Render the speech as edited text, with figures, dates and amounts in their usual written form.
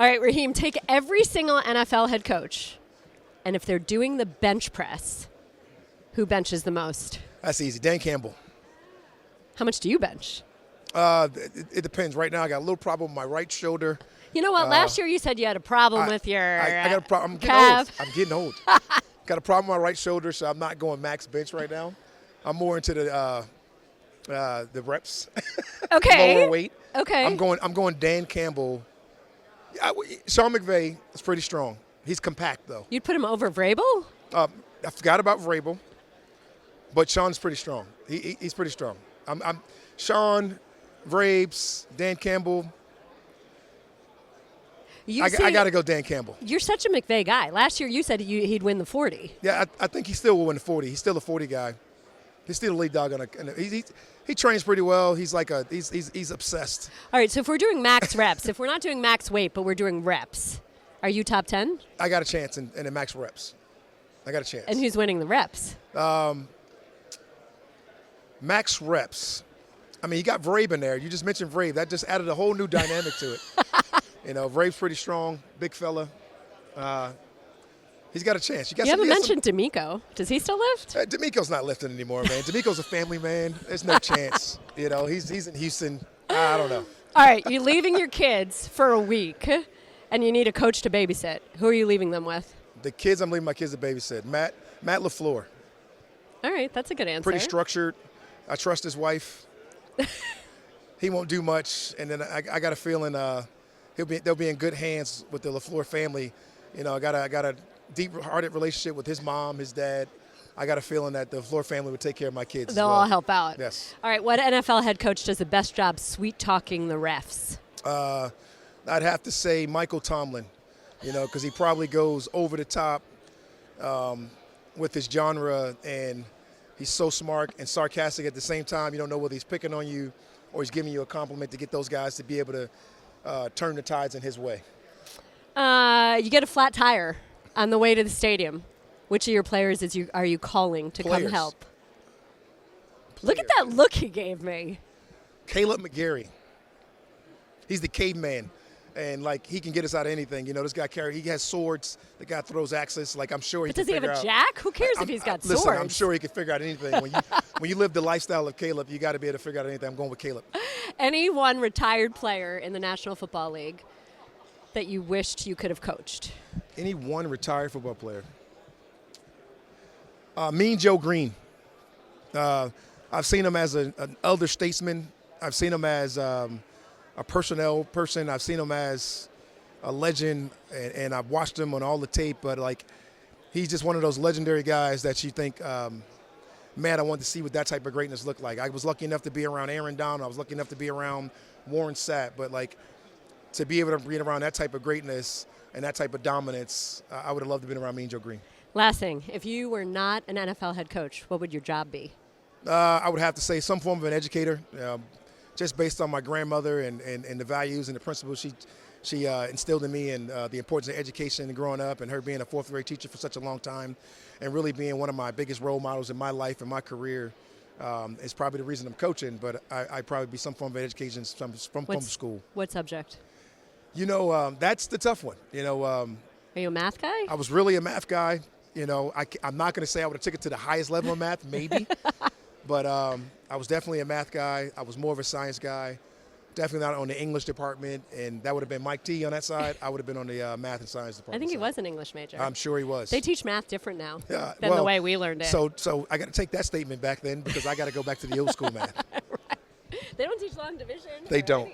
All right, Raheem, take every single NFL head coach, and if they're doing the bench press, who benches the most? That's easy. Dan Campbell. How much do you bench? It depends. Right now, I got a little problem with my right shoulder. You know what? Last year you said you had a problem with your I got a problem. I'm getting calf. old. I'm getting old. Got a problem with my right shoulder, so I'm not going max bench right now. I'm more into the reps. Okay. Lower weight. Okay. I'm going Dan Campbell. Sean McVay is pretty strong. He's compact though. You'd put him over Vrabel? I forgot about Vrabel, but Sean's pretty strong. He's pretty strong. I'm Sean, Vrabes, Dan Campbell. I got to go Dan Campbell. You're such a McVay guy. Last year you said he'd win the 40. Yeah, I think he still will win the 40. He's still a 40 guy. He's still a lead dog he trains pretty well. He's like he's obsessed. All right, so if we're doing max reps, if we're not doing max weight, but we're doing reps, are you top 10? I got a chance in the max reps. I got a chance. And who's winning the reps? Max reps. I mean, you got Vrabel in there. You just mentioned Vrabel. That just added a whole new dynamic to it. Vrabel's pretty strong, big fella. He's got a chance. You haven't mentioned D'Amico. Does he still lift? D'Amico's not lifting anymore, man. D'Amico's a family man. There's no chance. He's in Houston. I don't know. All right, you're leaving your kids for a week, and you need a coach to babysit. Who are you leaving them with? The kids, I'm leaving my kids to babysit. Matt LaFleur. All right, that's a good answer. Pretty structured. I trust his wife. He won't do much, and then I got a feeling they'll be in good hands with the LaFleur family. I got a deep-hearted relationship with his mom, his dad. I got a feeling that the LaFleur family would take care of my kids. They'll all help out. Yes. All right, what NFL head coach does the best job sweet-talking the refs? I'd have to say Michael Tomlin, because he probably goes over the top with his genre, and he's so smart and sarcastic at the same time. You don't know whether he's picking on you or he's giving you a compliment to get those guys to be able to turn the tides in his way. You get a flat tire on the way to the stadium. Which of your players are you calling to come help? Look at that look he gave me. Caleb McGarry. He's the caveman. And, he can get us out of anything. This guy he has swords. The guy throws axes. I'm sure he can figure out. Does he have a jack? Who cares if he's got swords? Listen, I'm sure he can figure out anything. When you live the lifestyle of Caleb, you got to be able to figure out anything. I'm going with Caleb. Any one retired player in the National Football League that you wished you could have coached? Any one retired football player? Mean Joe Green. I've seen him as an elder statesman. I've seen him as a personnel person. I've seen him as a legend, and I've watched him on all the tape. But he's just one of those legendary guys that you think, man, I want to see what that type of greatness looked like. I was lucky enough to be around Aaron Donald. I was lucky enough to be around Warren Sapp. But to be able to be around that type of greatness and that type of dominance, I would have loved to have been around Mean Joe Green. Last thing, if you were not an NFL head coach, what would your job be? I would have to say some form of an educator, just based on my grandmother and the values and the principles she instilled in me, and the importance of education and growing up, and her being a fourth-grade teacher for such a long time, and really being one of my biggest role models in my life and my career. Is probably the reason I'm coaching, but I'd probably be some form of education from school. What subject? That's the tough one. Are you a math guy? I was really a math guy. I'm not going to say I would have took it to the highest level of math, maybe. But I was definitely a math guy. I was more of a science guy. Definitely not on the English department. And that would have been Mike T on that side. I would have been on the math and science department. I think he was an English major. I'm sure he was. They teach math different now than the way we learned it. So I got to take that statement back then, because I got to go back to the old school math. Right. They don't teach long division. They don't.